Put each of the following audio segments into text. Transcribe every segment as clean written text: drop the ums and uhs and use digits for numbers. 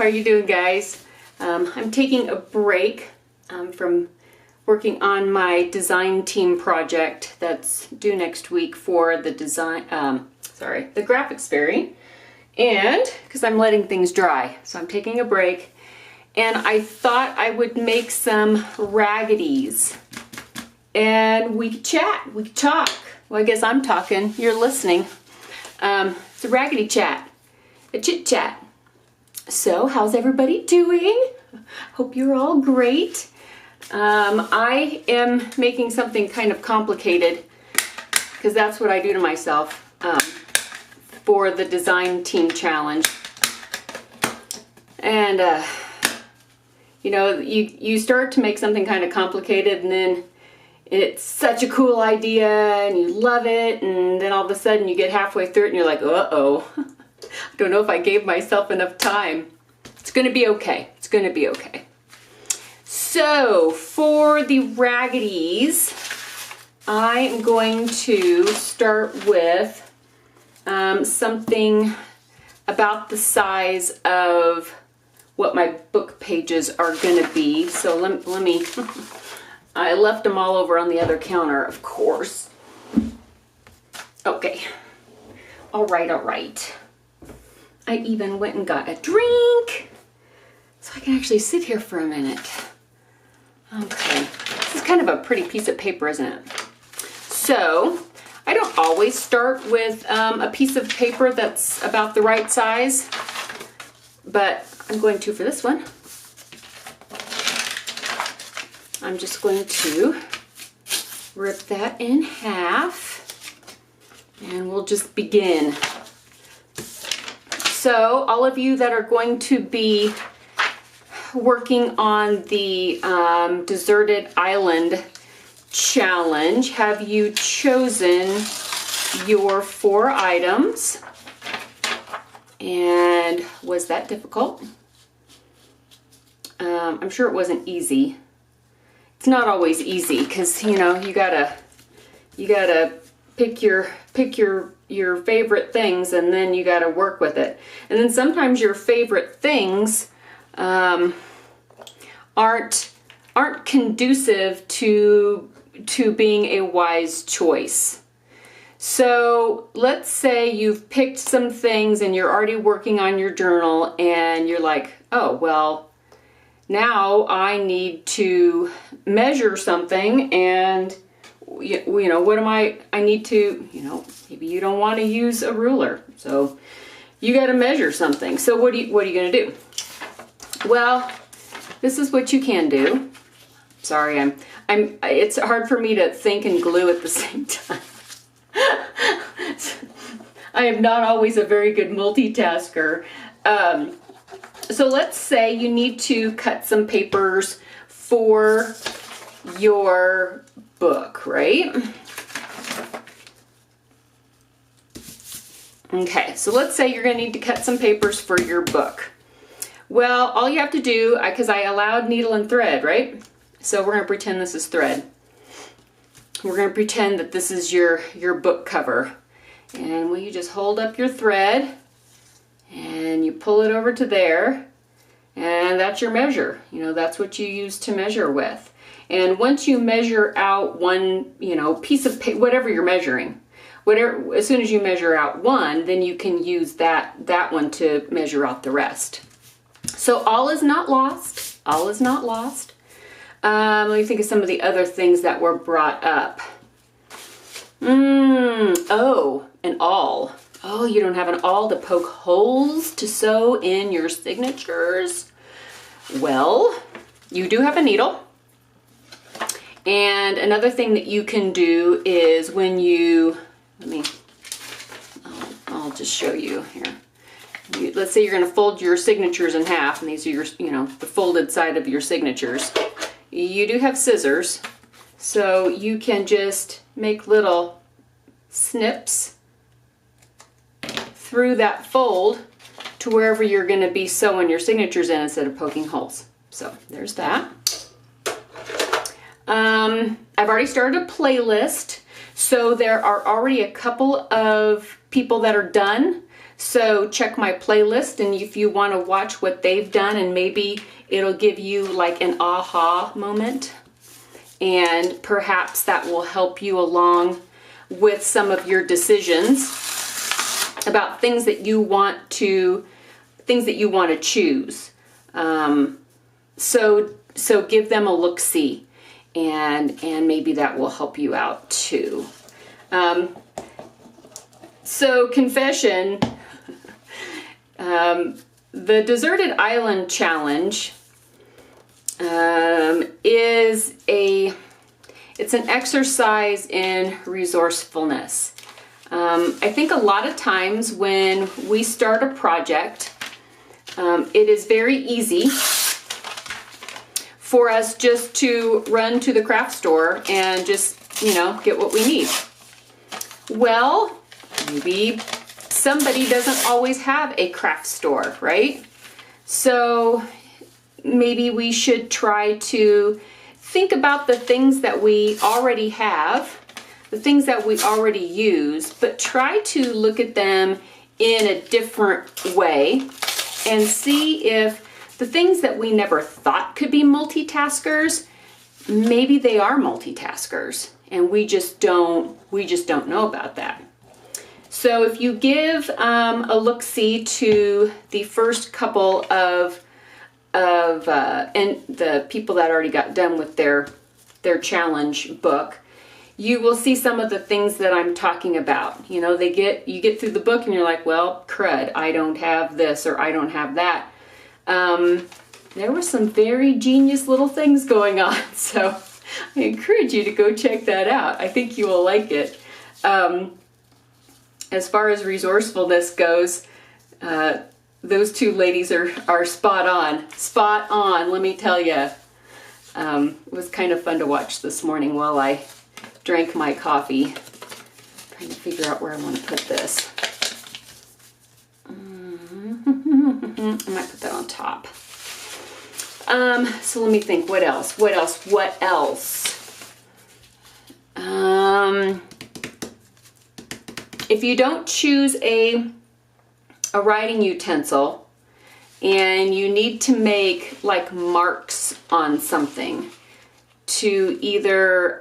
are you doing, guys? I'm taking a break from working on my design team project that's due next week for the the graphics fairy, and because I'm letting things dry, so I'm taking a break. And I thought I would make some Raggedies, and we could chat, we could talk. Well, I guess I'm talking, you're listening. It's a Raggedy Chat, a chit chat. So, how's everybody doing? Hope you're all great. I am making something kind of complicated because that's what I do to myself for the design team challenge. And you know, you start to make something kind of complicated, and then it's such a cool idea and you love it, and then all of a sudden you get halfway through it and you're like, uh-oh, I don't know if I gave myself enough time. It's gonna be okay. It's gonna be okay. So for the Raggedies, I am going to start with something about the size of what my book pages are gonna be. So let me I left them all over on the other counter, of course. Okay. All right. I even went and got a drink so I can actually sit here for a minute. Okay. This is kind of a pretty piece of paper, isn't it? So, I don't always start with a piece of paper that's about the right size, but I'm going to for this one. I'm just going to rip that in half, and we'll just begin. So all of you that are going to be working on the Deserted Island challenge, have you chosen your 4 items? And was that difficult? I'm sure it wasn't easy. It's not always easy because, you know, you gotta pick your favorite things, and then you gotta work with it. And then sometimes your favorite things aren't conducive to being a wise choice. So let's say you've picked some things and you're already working on your journal, and you're like, oh well, now I need to measure something, and you know, what am I need to, you know, maybe you don't want to use a ruler, so you got to measure something. So what are you going to do? Well, this is what you can do. Sorry, it's hard for me to think and glue at the same time. I am not always a very good multitasker. So let's say you need to cut some papers for your book, right? Okay, so let's say you're going to need to cut some papers for your book. Well, all you have to do, because I allowed needle and thread, right? So we're going to pretend this is thread. We're going to pretend that this is your book cover. And will you just hold up your thread, and you pull it over to there, and that's your measure. You know, that's what you use to measure with. And once you measure out one, you know, piece of paper, whatever you're measuring, as soon as you measure out one, then you can use that one to measure out the rest. So all is not lost. All is not lost. Let me think of some of the other things that were brought up. Oh, an awl. Oh, you don't have an awl to poke holes to sew in your signatures? Well, you do have a needle. And another thing that you can do is when you, I'll just show you here. Let's say you're going to fold your signatures in half, and these are your, you know, the folded side of your signatures. You do have scissors, so you can just make little snips through that fold to wherever you're going to be sewing your signatures in instead of poking holes. So there's that. I've already started a playlist, so there are already a couple of people that are done. So check my playlist, and if you want to watch what they've done, and maybe it'll give you like an aha moment, and perhaps that will help you along with some of your decisions about things that you want to choose. So give them a look-see, and maybe that will help you out too. So confession, the Deserted Island Challenge it's an exercise in resourcefulness. I think a lot of times when we start a project, it is very easy for us just to run to the craft store and just, get what we need. Well, maybe somebody doesn't always have a craft store, right? So maybe we should try to think about the things that we already have, the things that we already use, but try to look at them in a different way and see if the things that we never thought could be multitaskers, maybe they are multitaskers, and we just don't know about that. So if you give a look-see to the first couple of and the people that already got done with their challenge book, you will see some of the things that I'm talking about. You get through the book and you're like, well, crud, I don't have this or I don't have that. There were some very genius little things going on, so I encourage you to go check that out. I think you will like it. As far as resourcefulness goes, those two ladies are spot on, let me tell you. It was kind of fun to watch this morning while I drank my coffee, trying to figure out where I want to put this. I might put that on top. So let me think, what else? If you don't choose a writing utensil and you need to make like marks on something to either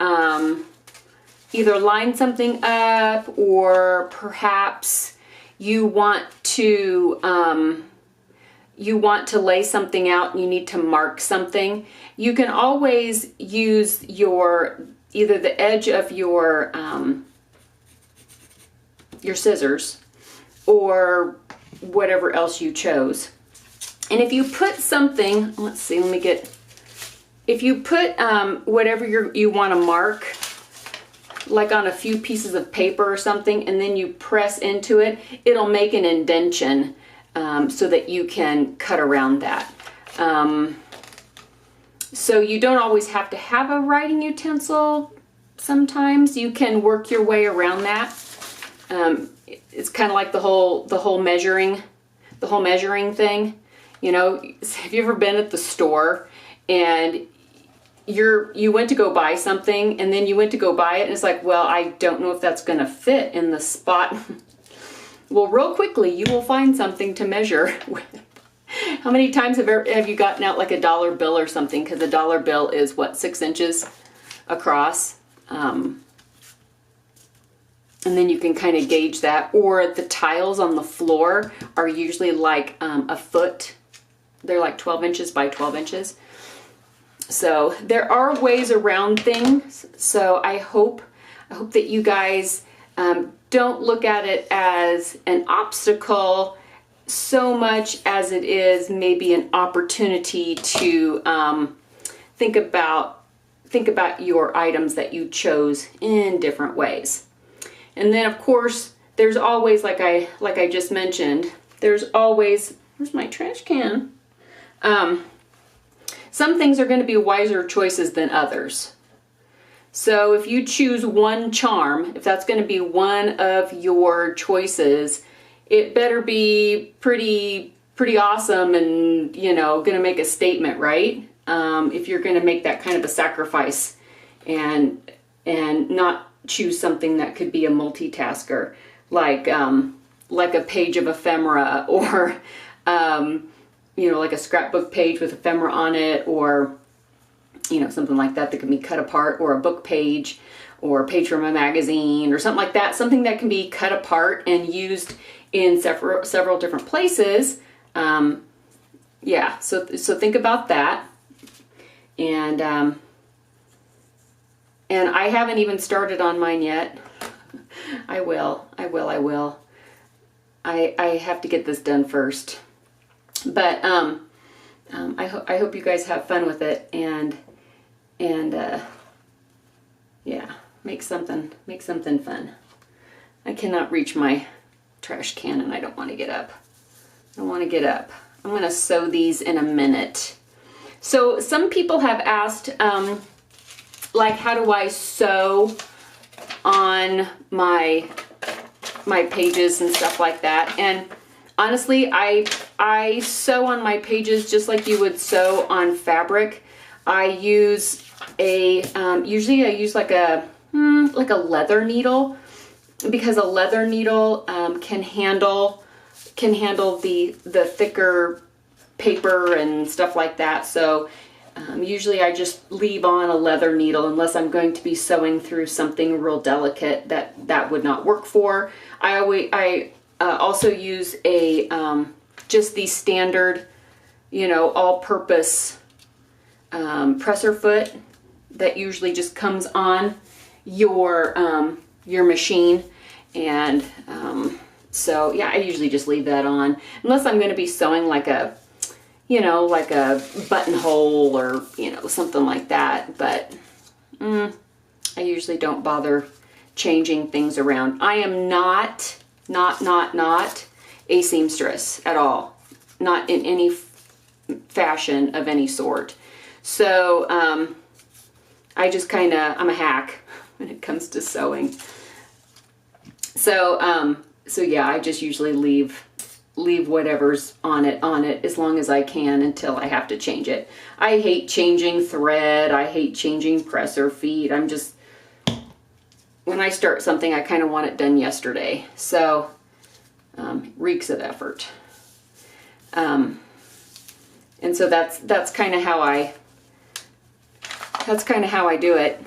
line something up, or perhaps you want to lay something out and you need to mark something, you can always use either the edge of your scissors or whatever else you chose. And if you put something, if you put whatever you want to mark, like on a few pieces of paper or something, and then you press into it, it'll make an indentation so that you can cut around that. So you don't always have to have a writing utensil. Sometimes you can work your way around that. It's kind of like the whole measuring thing. Have you ever been at the store and you went to go buy something, and then you went to go buy it, and it's like, well, I don't know if that's going to fit in the spot. Well, real quickly, you will find something to measure with. How many times have you gotten out like a dollar bill or something? Because a dollar bill is, 6 inches across? And then you can kind of gauge that. Or the tiles on the floor are usually like a foot. They're like 12 inches by 12 inches. So there are ways around things. So I hope that you guys don't look at it as an obstacle so much as it is maybe an opportunity to think about your items that you chose in different ways. And then of course there's always, like I just mentioned, there's always, where's my trash can? Some things are going to be wiser choices than others. So if you choose one charm, if that's going to be one of your choices, it better be pretty awesome and, going to make a statement, right? If you're going to make that kind of a sacrifice and not choose something that could be a multitasker, like like a page of ephemera, or you know, like a scrapbook page with ephemera on it, or you know, something like that that can be cut apart, or a book page, or a page from a magazine, or something like that. Something that can be cut apart and used in several different places. Yeah, so think about that. And I haven't even started on mine yet. I will. I have to get this done first. But I hope you guys have fun with it, and yeah, make something fun. I cannot reach my trash can and I don't want to get up. I'm going to sew these in a minute. So some people have asked, like, how do I sew on my pages and stuff like that? And honestly, I sew on my pages just like you would sew on fabric. I use usually I use like a leather needle, because a leather needle can handle the thicker paper and stuff like that. So usually I just leave on a leather needle unless I'm going to be sewing through something real delicate that would not work for. I also use a just the standard, you know, all-purpose presser foot that usually just comes on your machine. And so yeah, I usually just leave that on unless I'm going to be sewing like a, you know, like a buttonhole or, you know, something like that. But I usually don't bother changing things around. I am not a seamstress at all, not in any fashion of any sort. So I just kind of, I'm a hack when it comes to sewing. So yeah, I just usually leave whatever's on it as long as I can until I have to change it. I hate changing thread. I hate changing presser feet. I'm just, when I start something, I kind of want it done yesterday. So reeks of effort. And so that's kind of how I do it.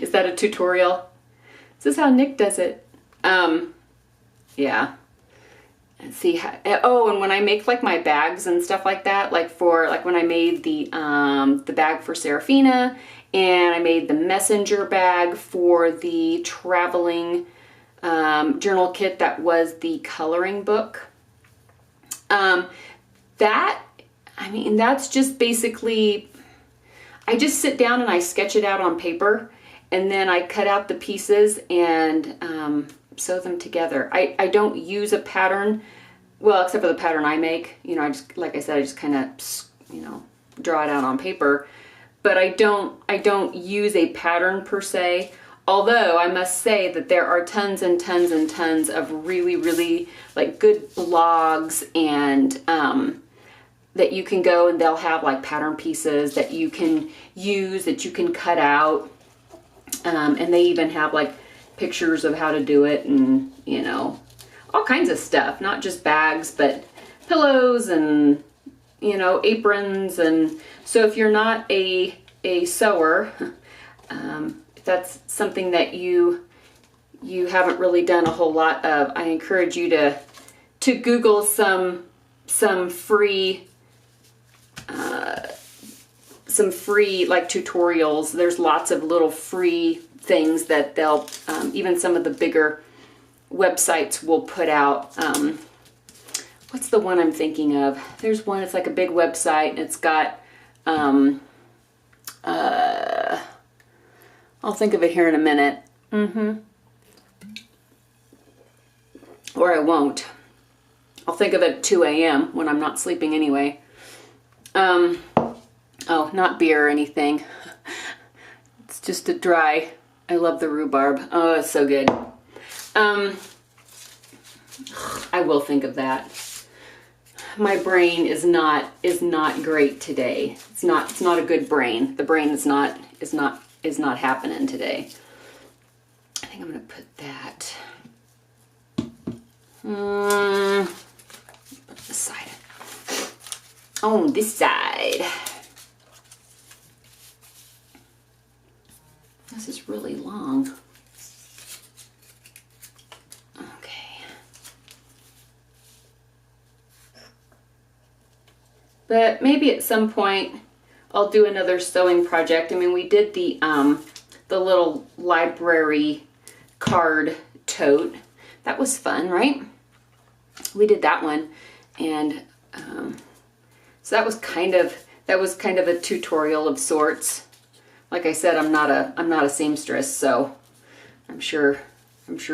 Is that a tutorial? This is how Nick does it. Yeah. And see how, oh, and when I make like my bags and stuff like that, like when I made the bag for Serafina, and I made the messenger bag for the traveling journal kit that was the coloring book. That's just basically, I just sit down and I sketch it out on paper, and then I cut out the pieces and sew them together. I don't use a pattern, well, except for the pattern I make. You know, I just, like I said, I just kind of, you know, draw it out on paper. But I don't use a pattern per se. Although I must say that there are tons and tons and tons of really, really like good blogs and that you can go and they'll have like pattern pieces that you can use, that you can cut out. And they even have like pictures of how to do it, and, you know, all kinds of stuff, not just bags, but pillows and, you know, aprons. And so if you're not a sewer, if that's something that you haven't really done a whole lot of, I encourage you to Google some free like tutorials. There's lots of little free things that they'll, even some of the bigger websites will put out. What's the one I'm thinking of? There's one, it's like a big website, and it's got, I'll think of it here in a minute. Or I won't. I'll think of it at 2 a.m. when I'm not sleeping anyway. Oh, not beer or anything. It's just a dry, I love the rhubarb. Oh, it's so good. I will think of that. My brain is not great today. It's not a good brain. The brain is not happening today. I think I'm gonna put that Put this side. On this side. This is really long. Okay. But maybe at some point I'll do another sewing project. I mean, we did the little library card tote. That was fun, right? We did that one, and so that was kind of a tutorial of sorts. Like I said, I'm not a seamstress, so I'm sure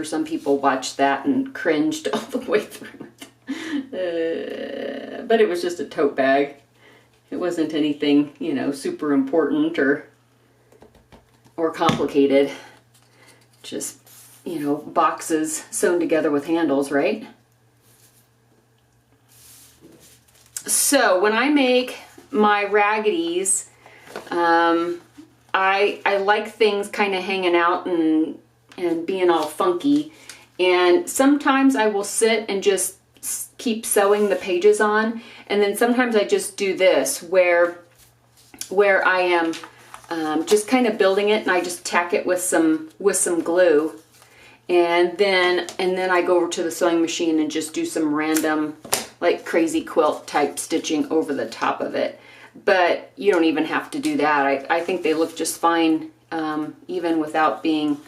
some people watched that and cringed all the way through it. But it was just a tote bag. It wasn't anything, you know, super important or complicated. Just, you know, boxes sewn together with handles, right? So when I make my Raggedies, I like things kind of hanging out and being all funky. And sometimes I will sit and just keep sewing the pages on, and then sometimes I just do this where I am just kind of building it, and I just tack it with some glue, and then I go over to the sewing machine and just do some random, like, crazy quilt type stitching over the top of it. But you don't even have to do that. I think they look just fine, even without being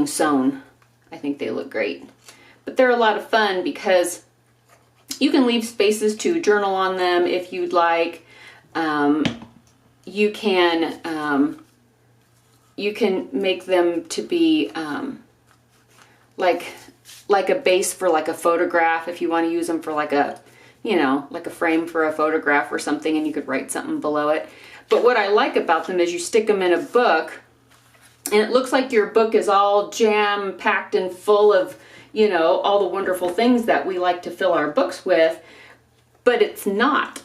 sewn. I think they look great. But they're a lot of fun because you can leave spaces to journal on them if you'd like. You can make them to be like a base for like a photograph if you want to use them for like a, you know, like a frame for a photograph or something, and you could write something below it. But what I like about them is you stick them in a book, and it looks like your book is all jam-packed and full of, you know, all the wonderful things that we like to fill our books with, but it's not.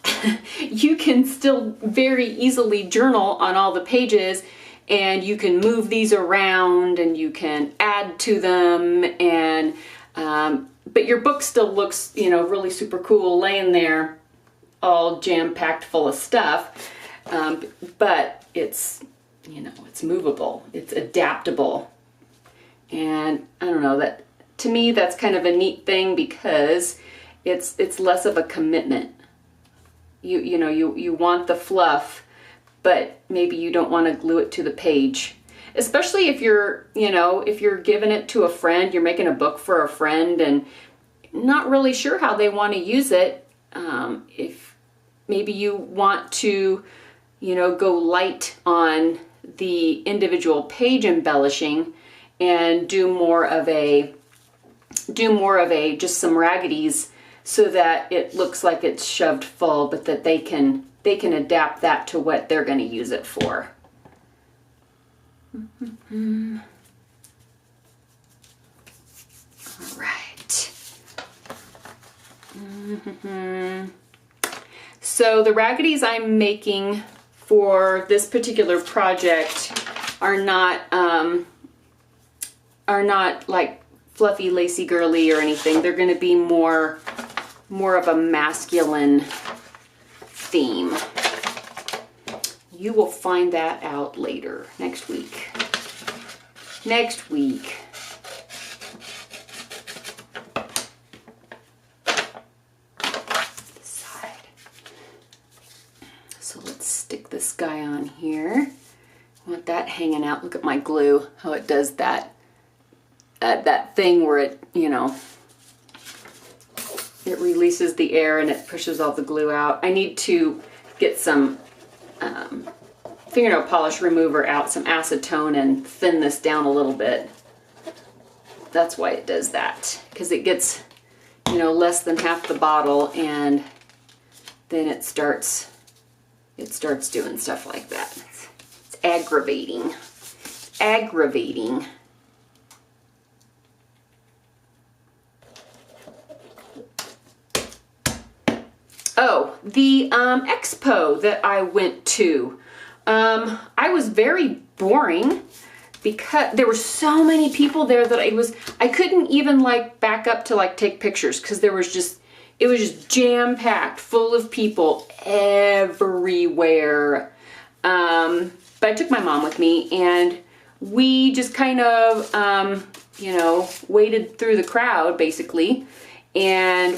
You can still very easily journal on all the pages, and you can move these around and you can add to them, and but your book still looks, you know, really super cool laying there all jam-packed full of stuff, but it's, you know, it's movable, it's adaptable. And I don't know, that to me that's kind of a neat thing because it's less of a commitment. You know, you want the fluff, but maybe you don't want to glue it to the page. Especially if you're, you know, if you're giving it to a friend, you're making a book for a friend and not really sure how they want to use it. If maybe you want to, you know, go light on the individual page embellishing and do more of a just some Raggedies so that it looks like it's shoved full, but that they can adapt that to what they're going to use it for. All right. So the Raggedies I'm making for this particular project are not like fluffy, lacy, girly or anything. They're going to be more of a masculine theme. You will find that out later, next week. Next week. This side. So let's stick this guy on here. I want that hanging out. Look at my glue, how it does that. That thing where it, you know, it releases the air and it pushes all the glue out. I need to get some fingernail polish remover out, some acetone, and thin this down a little bit. That's why it does that, because it gets, you know, less than half the bottle, and then it starts doing stuff like that. It's aggravating. It's aggravating. Oh, the expo that I went to. I was very boring because there were so many people there that I couldn't even like back up to like take pictures because it was just jam-packed full of people everywhere. But I took my mom with me, and we just kind of, you know, waded through the crowd basically, and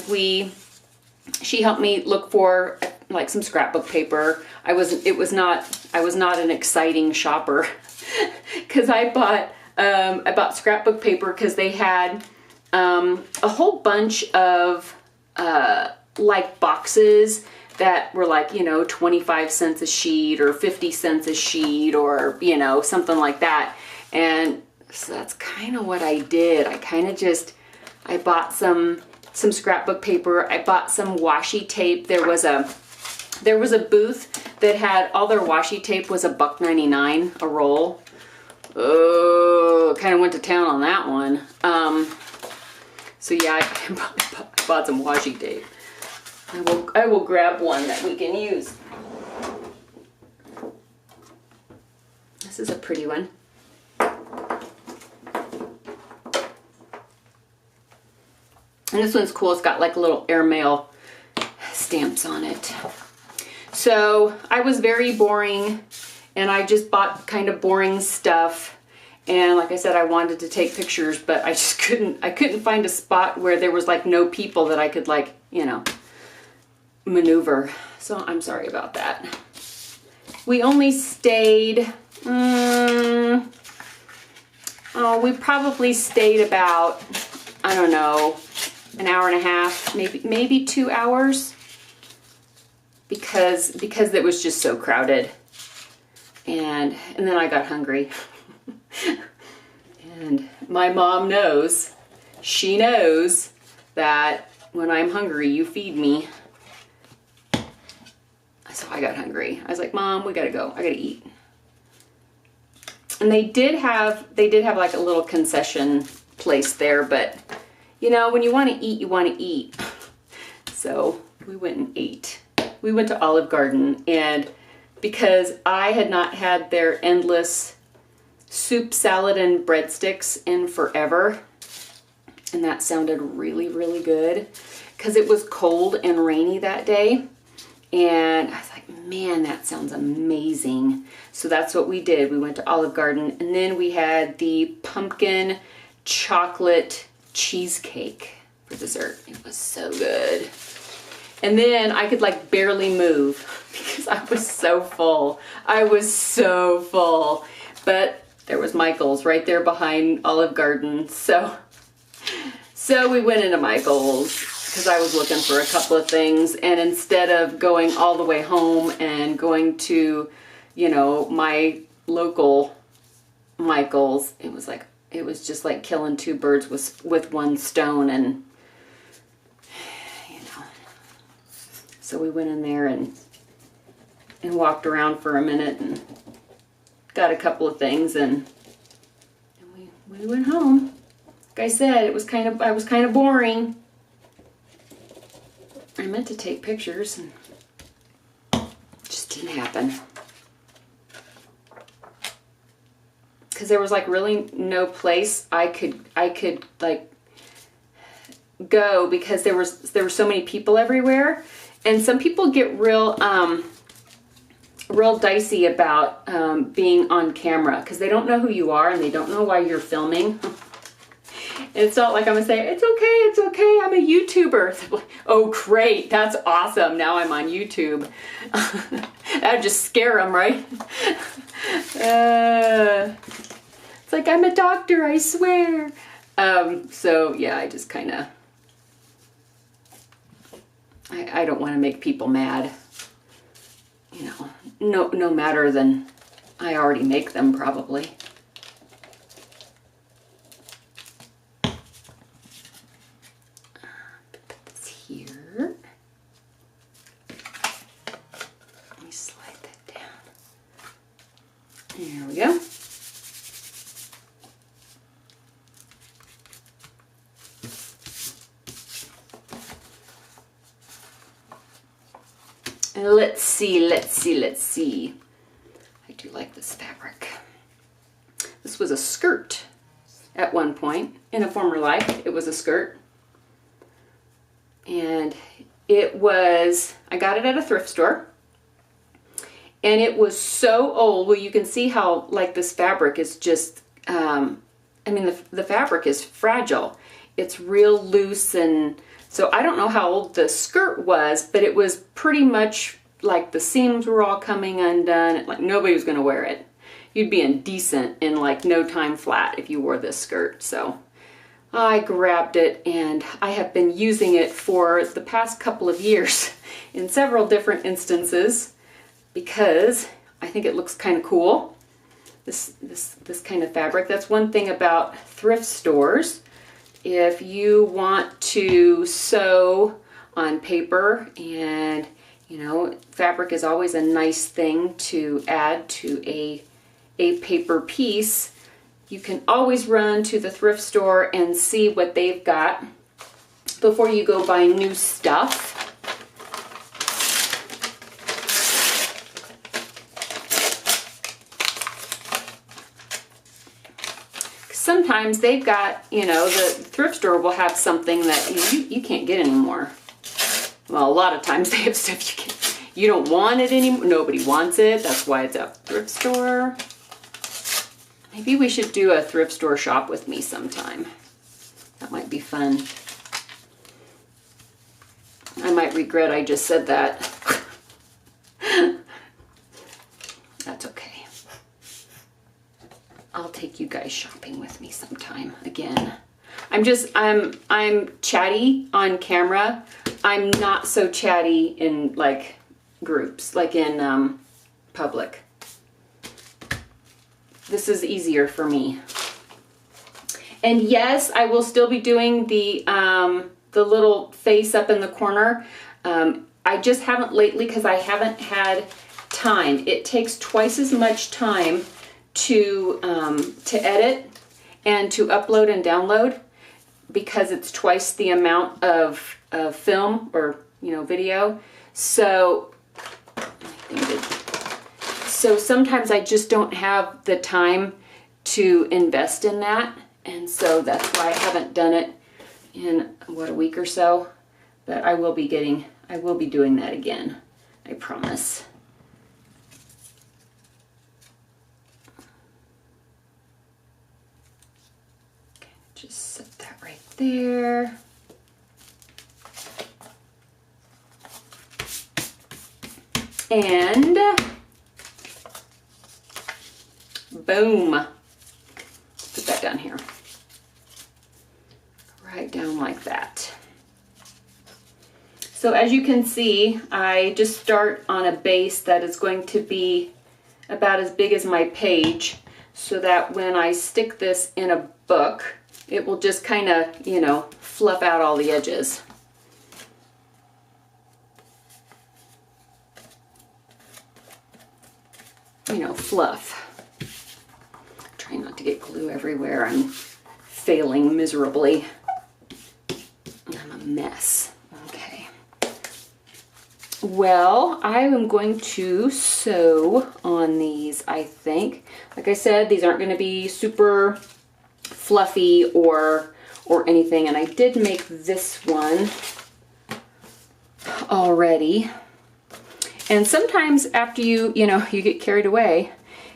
she helped me look for like some scrapbook paper. I was not an exciting shopper because I bought scrapbook paper because they had a whole bunch of like boxes that were like, you know, 25 cents a sheet or 50 cents a sheet or, you know, something like that. And so that's kind of what I did. I bought some scrapbook paper. I bought some washi tape. There was a booth that had all their washi tape was $1.99 a roll. Oh, kind of went to town on that one. So yeah, I bought some washi tape. I will grab one that we can use. This is a pretty one. And this one's cool. It's got like little airmail stamps on it. So I was very boring, and I just bought kind of boring stuff. And like I said, I wanted to take pictures, but I just couldn't find a spot where there was like no people that I could like, you know, maneuver. So I'm sorry about that. We only stayed, we probably stayed about, I don't know, an hour and a half, maybe 2 hours, because it was just so crowded. And then I got hungry. And my mom knows, she knows that when I'm hungry, you feed me. So I got hungry. I was like, Mom, we gotta go. I gotta eat. And they did have like a little concession place there, but you know, when you want to eat, you want to eat. So we went and ate. We went to Olive Garden, and because I had not had their endless soup, salad, and breadsticks in forever, and that sounded really, really good because it was cold and rainy that day. And I was like, man, that sounds amazing. So that's what we did. We went to Olive Garden, and then we had the pumpkin chocolate cheesecake for dessert. It was so good. And then I could like barely move because I was so full. I was so full. But there was Michael's right there behind Olive Garden. So we went into Michael's because I was looking for a couple of things, and instead of going all the way home and going to, you know, my local Michael's, it was just like killing two birds with one stone. And you know, so we went in there and walked around for a minute and got a couple of things, and we went home. Like I said, I was kind of boring. I meant to take pictures, and it just didn't happen. Because there was like really no place I could like go, because there were so many people everywhere, and some people get real dicey about being on camera because they don't know who you are and they don't know why you're filming. It's not like I'm gonna say, it's okay, I'm a YouTuber. Oh great, that's awesome, now I'm on YouTube. That would just scare them, right? It's like, I'm a doctor, I swear. So yeah, I just kind of, I don't want to make people mad. You know, no matter than I already make them probably. Here. Let me slide that down. There we go. And let's see. I do like this fabric. This was a skirt at one point. In a former life, it was a skirt. And it was, I got it at a thrift store. And it was so old. Well, you can see how like this fabric is just, I mean, the fabric is fragile. It's real loose, and so I don't know how old the skirt was, but it was pretty much like the seams were all coming undone. Like nobody was going to wear it. You'd be indecent in like no time flat if you wore this skirt. So I grabbed it, and I have been using it for the past couple of years in several different instances because I think it looks kind of cool. This kind of fabric. That's one thing about thrift stores. If you want to sew on paper, and you know, fabric is always a nice thing to add to a paper piece, you can always run to the thrift store and see what they've got before you go buy new stuff. Sometimes they've got, you know, the thrift store will have something that you can't get anymore. Well, a lot of times they have stuff you don't want it anymore. Nobody wants it. That's why it's a thrift store. Maybe we should do a thrift store shop with me sometime. That might be fun. I might regret I just said that. That's okay. I'll take you guys shopping with me sometime again. I'm chatty on camera. I'm not so chatty in like groups, like in public. This is easier for me. And yes, I will still be doing the little face up in the corner. I just haven't lately because I haven't had time. It takes twice as much time to edit and to upload and download because it's twice the amount of film or, you know, video. So sometimes I just don't have the time to invest in that, and so that's why I haven't done it in what, a week or so. But I will be doing that again, I promise. Just set that right there. And boom. Put that down here. Right down like that. So as you can see, I just start on a base that is going to be about as big as my page, so that when I stick this in a book, it will just kind of, you know, fluff out all the edges. You know, fluff. Trying not to get glue everywhere. I'm failing miserably. I'm a mess. Okay. Well, I am going to sew on these, I think. Like I said, these aren't going to be super fluffy or anything, and I did make this one already. And sometimes after you get carried away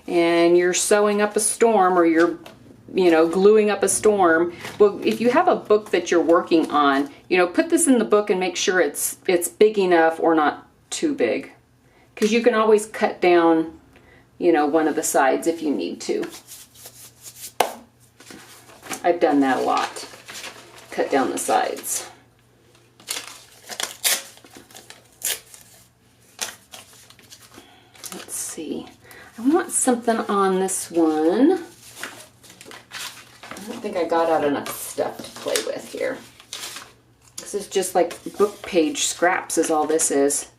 and you're sewing up a storm, or you're, you know, gluing up a storm, well, if you have a book that you're working on, you know, put this in the book and make sure it's big enough or not too big, because you can always cut down, you know, one of the sides if you need to. I've done that a lot. Cut down the sides. Let's see. I want something on this one. I don't think I got out enough stuff to play with here. This is just like book page scraps is all this is.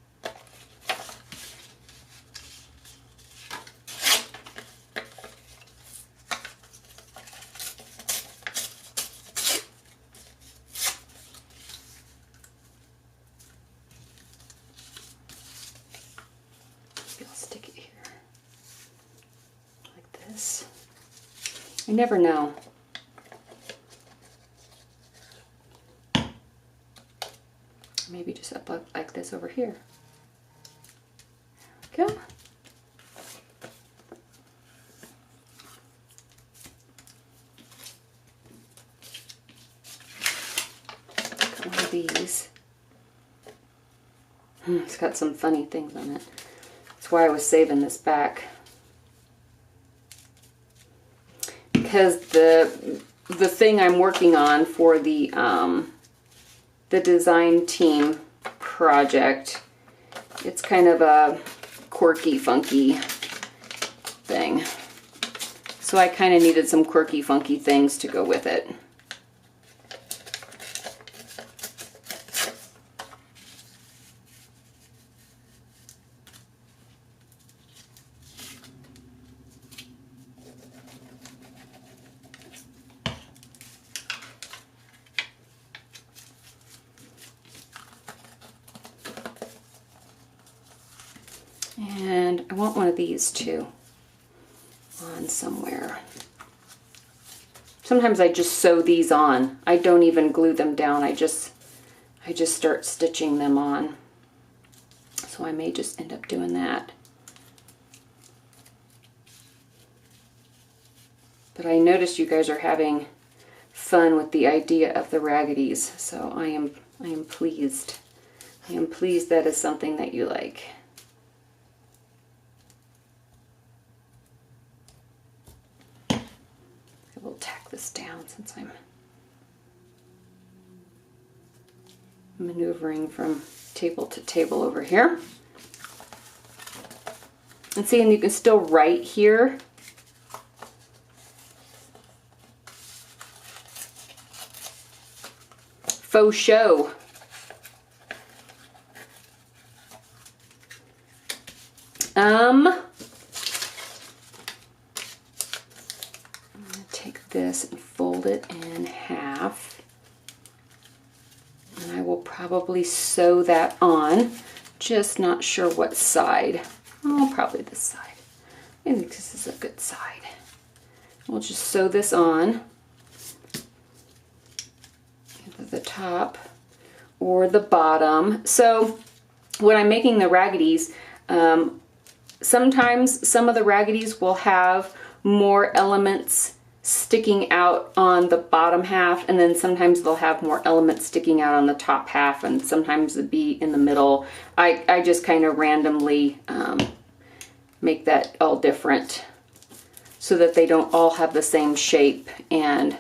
I never know. Maybe just up like this over here. There we go. Got one of these. It's got some funny things on it. That's why I was saving this back. Because the thing I'm working on for the design team project, it's kind of a quirky, funky thing. So I kind of needed some quirky, funky things to go with it. And I want one of these too on somewhere. Sometimes I just sew these on. I don't even glue them down. I just start stitching them on. So I may just end up doing that. But I noticed you guys are having fun with the idea of the Raggedies, so I am pleased. I am pleased that is something that you like. We'll tack this down since I'm maneuvering from table to table over here. And see, and you can still write here. Faux show. This and fold it in half, and I will probably sew that on, just not sure what side. Oh, probably this side. I think this is a good side. We'll just sew this on either the top or the bottom. So when I'm making the Raggedies, sometimes some of the Raggedies will have more elements sticking out on the bottom half, and then sometimes they'll have more elements sticking out on the top half, and sometimes it'll be in the middle. I just kind of randomly make that all different so that they don't all have the same shape and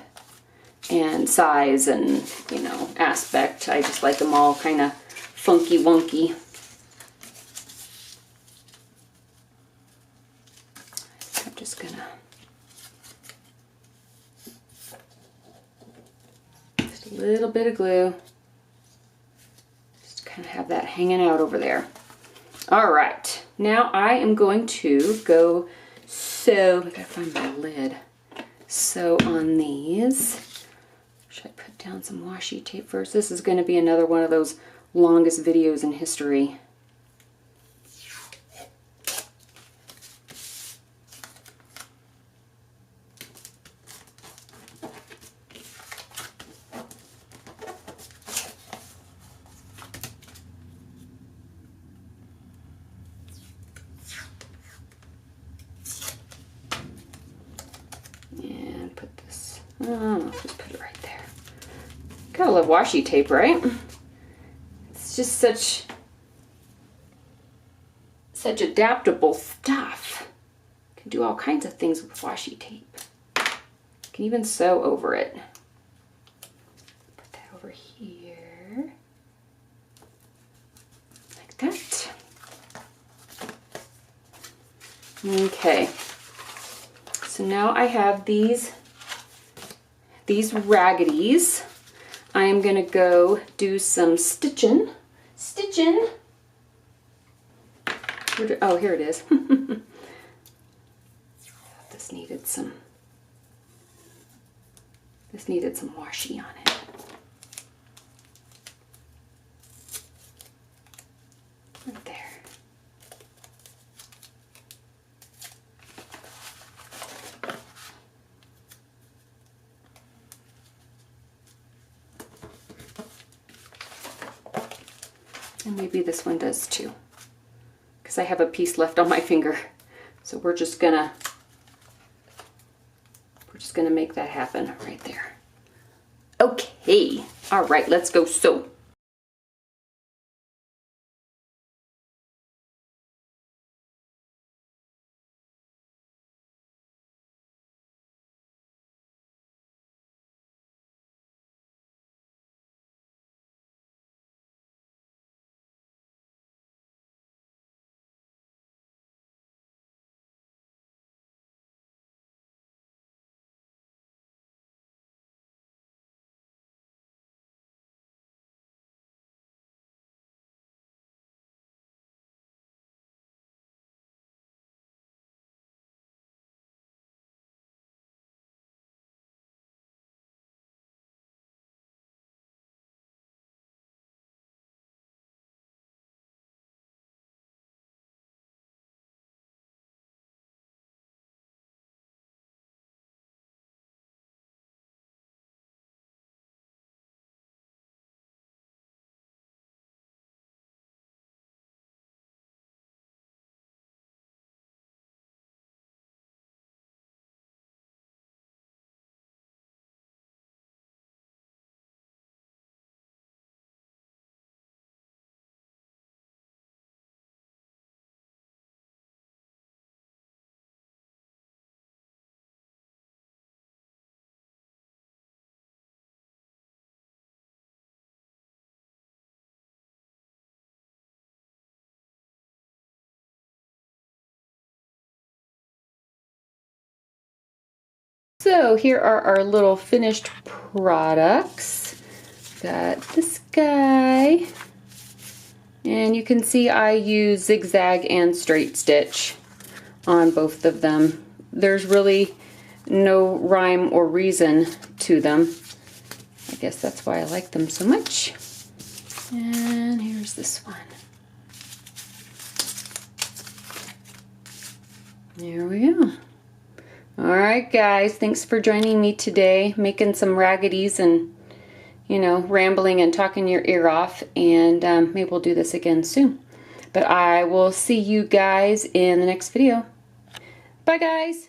size and, you know, aspect. I just like them all kind of funky wonky. I'm just gonna a little bit of glue. Just kind of have that hanging out over there. All right, now I am going to go sew. I gotta find my lid. Sew on these. Should I put down some washi tape first? This is going to be another one of those longest videos in history. Just put it right there. Gotta love washi tape, right? It's just such adaptable stuff. You can do all kinds of things with washi tape. You can even sew over it. Put that over here. Like that. Okay. So now I have these Raggedies. I am going to go do some stitching. Oh, here it is. This needed some washi on it. Right there. And maybe this one does too, because I have a piece left on my finger. So we're just gonna make that happen right there. Okay, all right, let's go sew. So here are our little finished products. Got this guy, and you can see I use zigzag and straight stitch on both of them. There's really no rhyme or reason to them. I guess that's why I like them so much. And here's this one. There we go. Alright guys, thanks for joining me today, making some Raggedies and, you know, rambling and talking your ear off, and maybe we'll do this again soon. But I will see you guys in the next video. Bye guys!